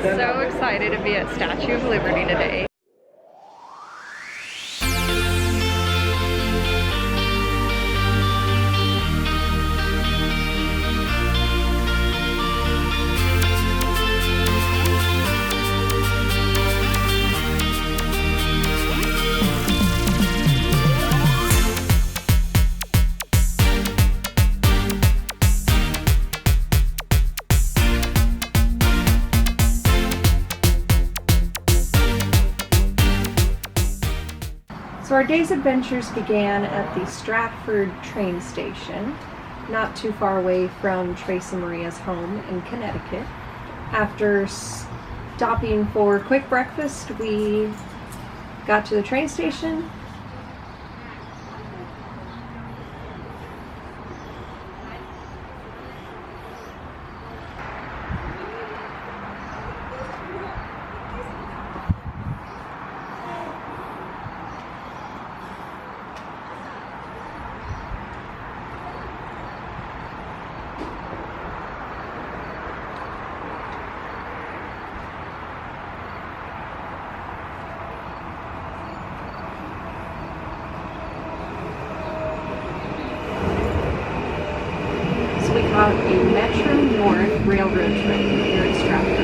so excited to be at Statue of Liberty today. So our day's adventures began at the Stratford train station, not too far away from Trace and Maria's home in Connecticut. After stopping for quick breakfast, we got to the train station. We caught a Metro North railroad train here in Stratford.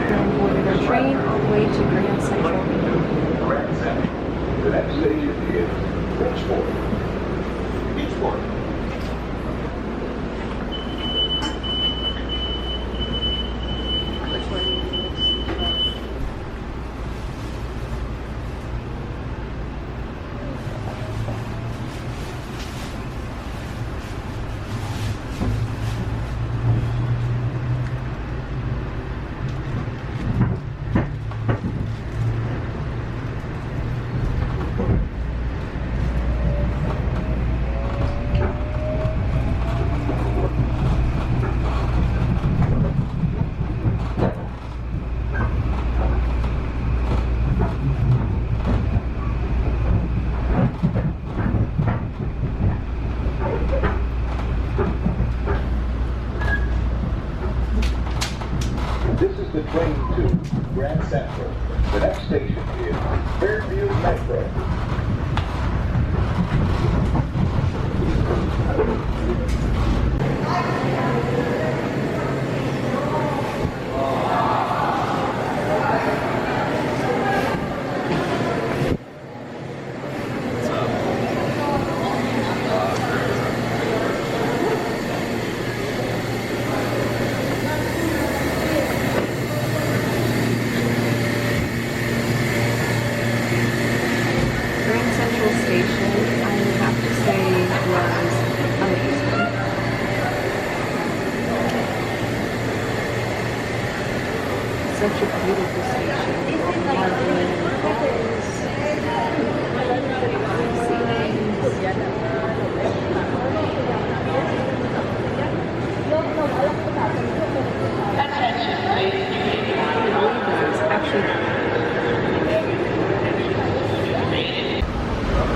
And boarded our train all the way to Grand Central. Grand Central. The next station is Bridgeport. This is the train to Grand Central. The next station is Fairview Metro. Such a beautiful station.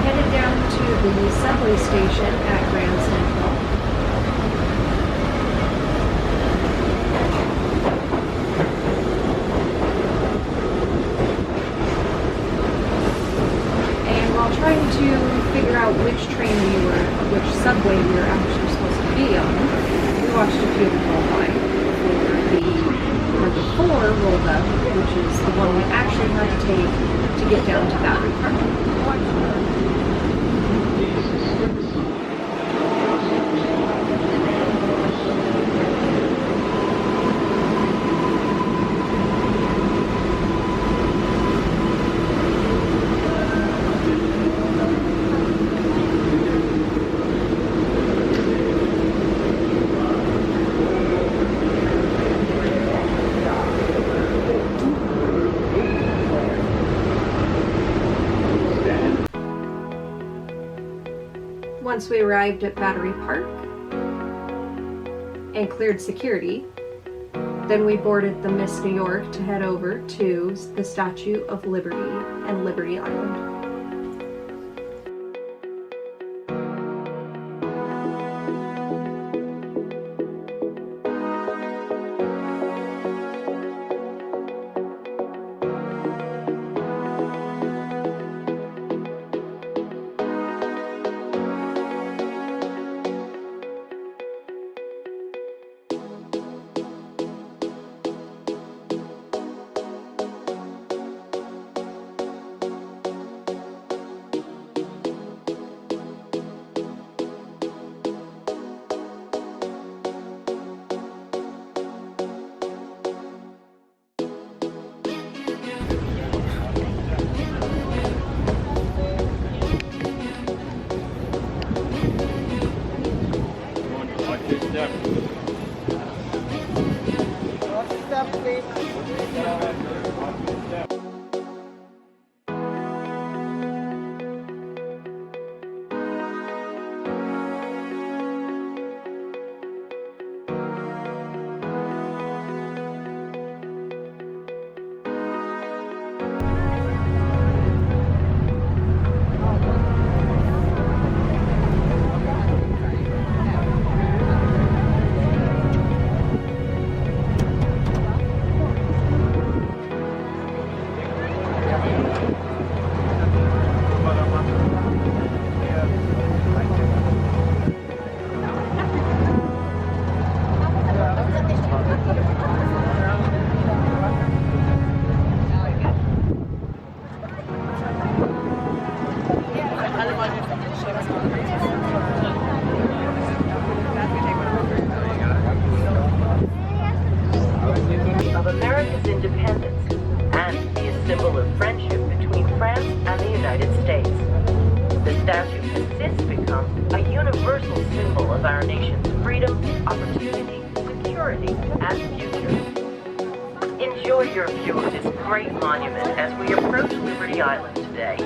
Headed down to the subway station at Grand Central. Trying to figure out which which subway we were actually supposed to be on. We watched a few of them roll by before the number 4 rolled up, which is the one we actually had to take to get down to Battery Park. Once we arrived at Battery Park, and cleared security. Then we boarded the Miss New York to head over to the Statue of Liberty and Liberty Island. Of America's independence and be a symbol of friendship between France and the United States. The statue has since become a universal symbol of our nation's freedom, opportunity, security, and future. Enjoy your view of this great monument as we approach Liberty Island today.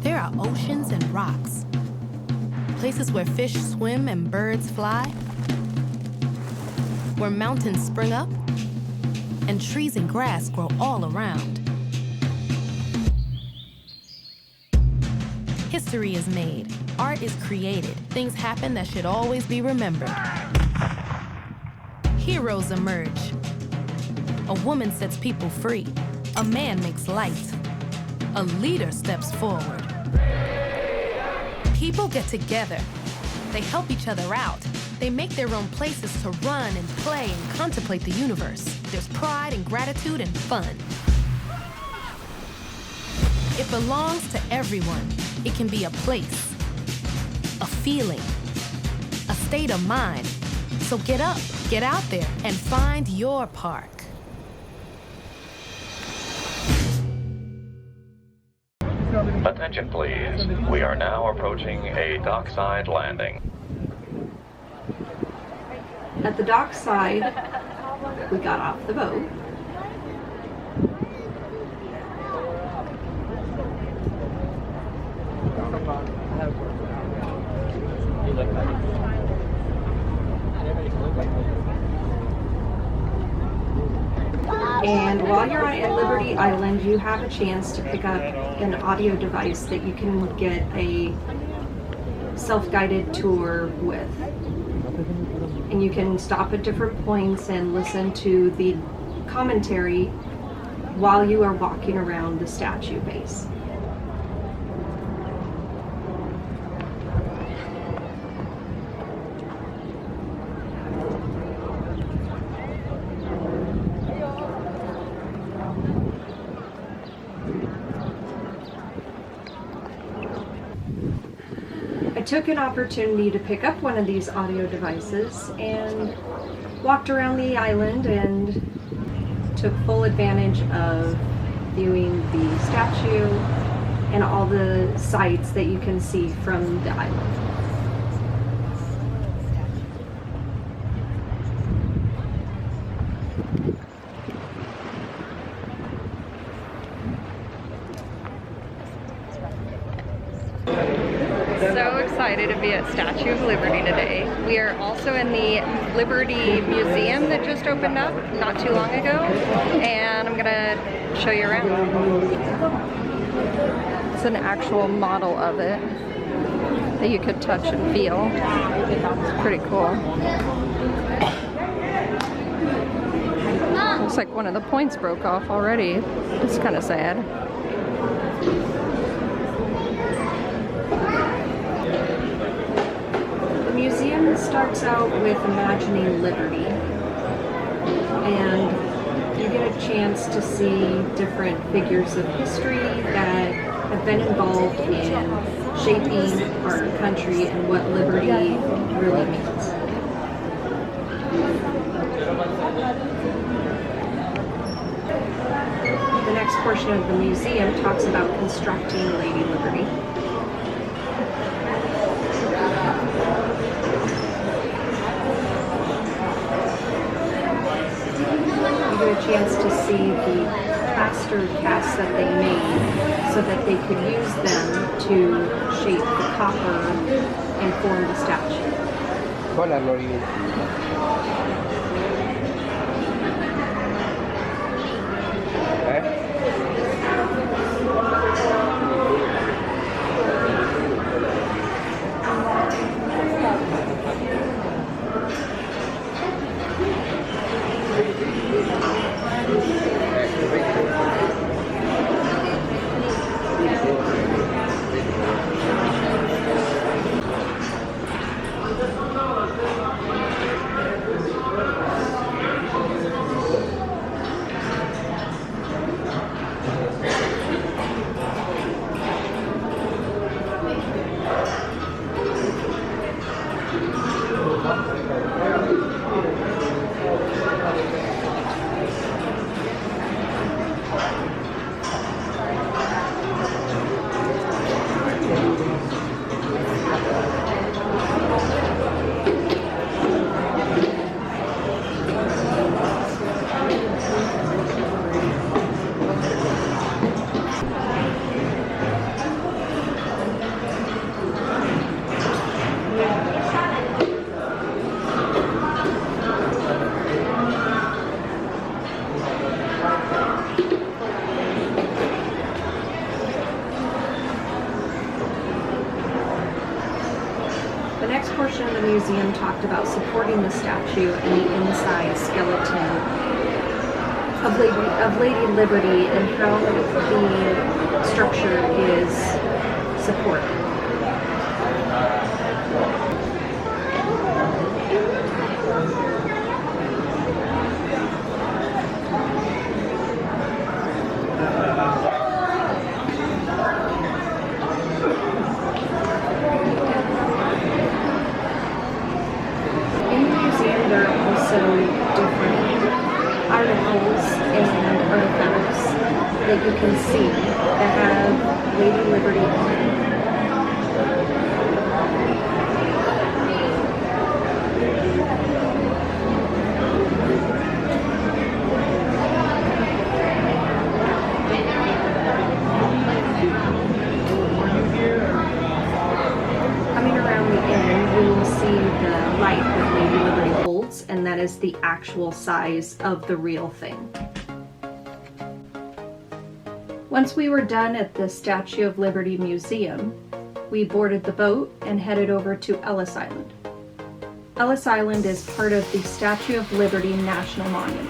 There are oceans and rocks, places where fish swim and birds fly, where mountains spring up and trees and grass grow all around. History is made, art is created, things happen that should always be remembered. Heroes emerge. A woman sets people free. A man makes light. A leader steps forward. People get together. They help each other out. They make their own places to run and play and contemplate the universe. There's pride and gratitude and fun. It belongs to everyone. It can be a place, a feeling, a state of mind. So get up, get out there, and find your park. Attention please, we are now approaching a dockside landing. At the dockside, we got off the boat. And while you're at Liberty Island, you have a chance to pick up an audio device that you can get a self-guided tour with. And you can stop at different points and listen to the commentary while you are walking around the statue base. took an opportunity to pick up one of these audio devices and walked around the island and took full advantage of viewing the statue and all the sights that you can see from the island. So excited to be at Statue of Liberty today. We are also in the Liberty Museum that just opened up not too long ago, and I'm gonna show you around. It's an actual model of it that you could touch and feel. It's pretty cool. Looks like one of the points broke off already. It's kind of sad. The museum starts out with imagining liberty, and you get a chance to see different figures of history that have been involved in shaping our country and what liberty really means. The next portion of the museum talks about constructing Lady Liberty. You get a chance to see the plaster casts that they made so that they could use them to shape the copper and form the statue. Hola, Lori. The next portion of the museum talked about supporting the statue and the inside skeleton of Lady Liberty and how the structure is supported. Different articles and artifacts that you can see that have Lady Liberty on it. Coming around the end, you will see the light that Lady Liberty holds, and that is the actual size of the real thing. Once we were done at the Statue of Liberty Museum, we boarded the boat and headed over to Ellis Island. Ellis Island is part of the Statue of Liberty National Monument.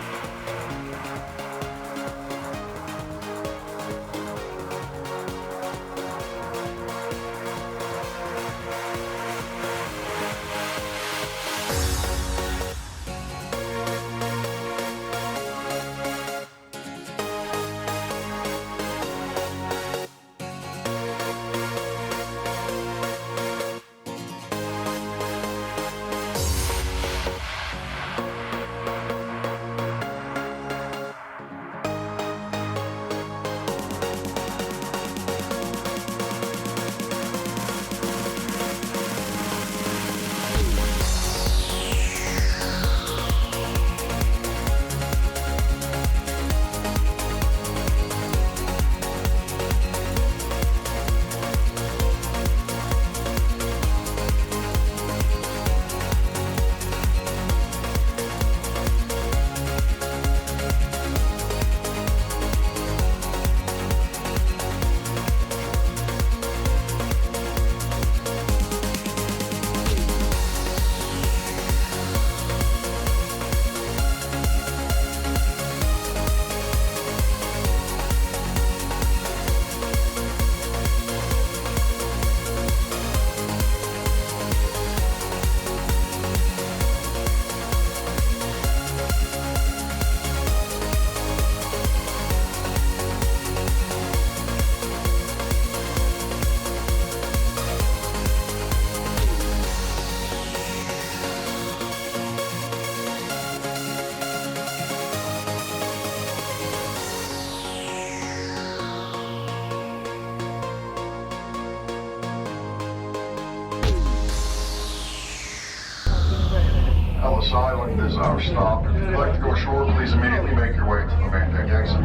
Island is our stop. If you'd like to go ashore, please immediately make your way to the main deck exit.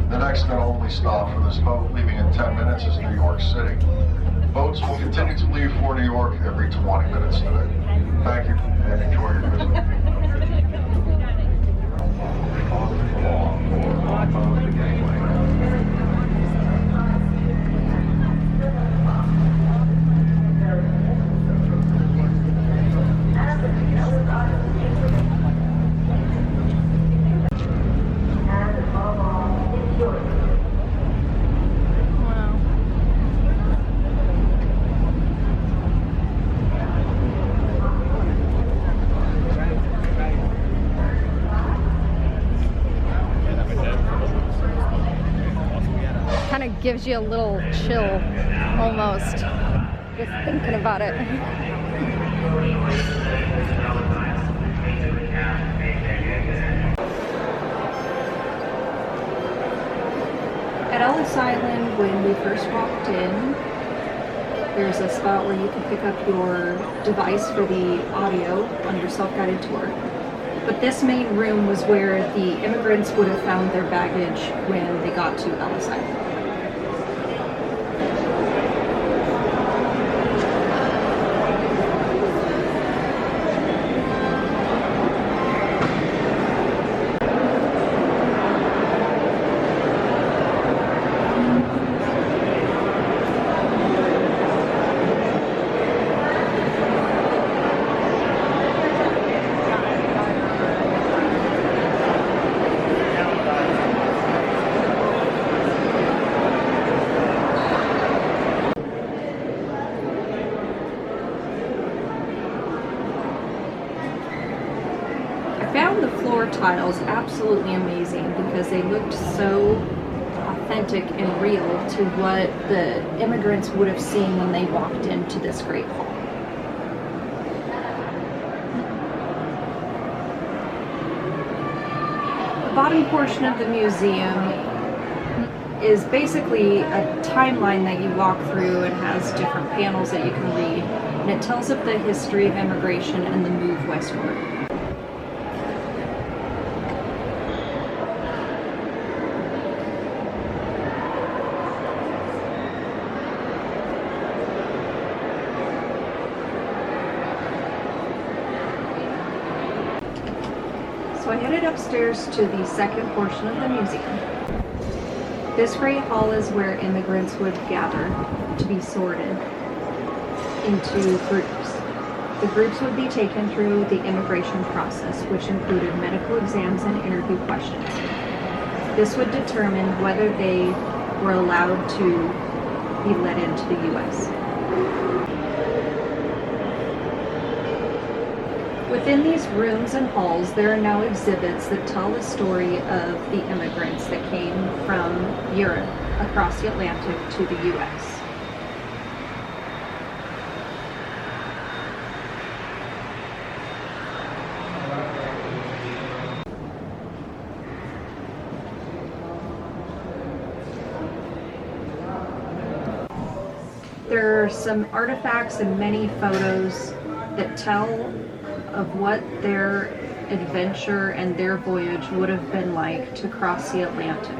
The next and only stop for this boat, leaving in 10 minutes, is New York City. Boats will continue to leave for New York every 20 minutes today. Thank you, and enjoy your visit. Kind of gives you a little chill, almost, just thinking about it. At Ellis Island, when we first walked in, there's a spot where you can pick up your device for the audio on your self-guided tour. But this main room was where the immigrants would have found their baggage when they got to Ellis Island. The floor tiles absolutely amazing because they looked so authentic and real to what the immigrants would have seen when they walked into this great hall. The bottom portion of the museum is basically a timeline that you walk through and has different panels that you can read, and it tells of the history of immigration and the move westward. So I headed upstairs to the second portion of the museum. This great hall is where immigrants would gather to be sorted into groups. The groups would be taken through the immigration process, which included medical exams and interview questions. This would determine whether they were allowed to be let into the U.S. Within these rooms and halls, there are now exhibits that tell the story of the immigrants that came from Europe across the Atlantic to the U.S. There are some artifacts and many photos that tell of what their adventure and their voyage would have been like to cross the Atlantic.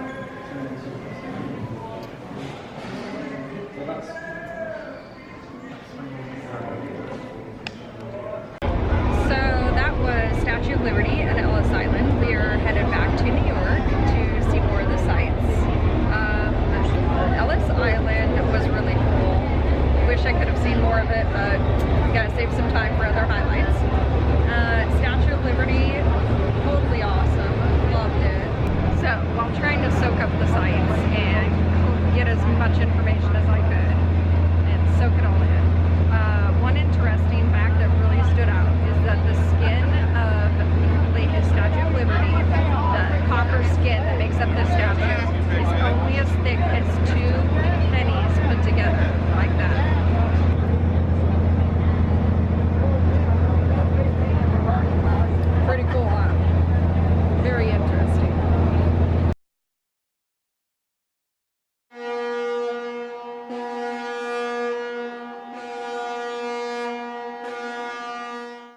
So that was Statue of Liberty at Ellis Island. We are headed back to New York to see more of the sights. Ellis Island was really cool. Wish I could have seen more of it, but we gotta save some time for other highlights. Statue of Liberty, totally awesome. Loved it. So while trying to soak up the sights and get as much information as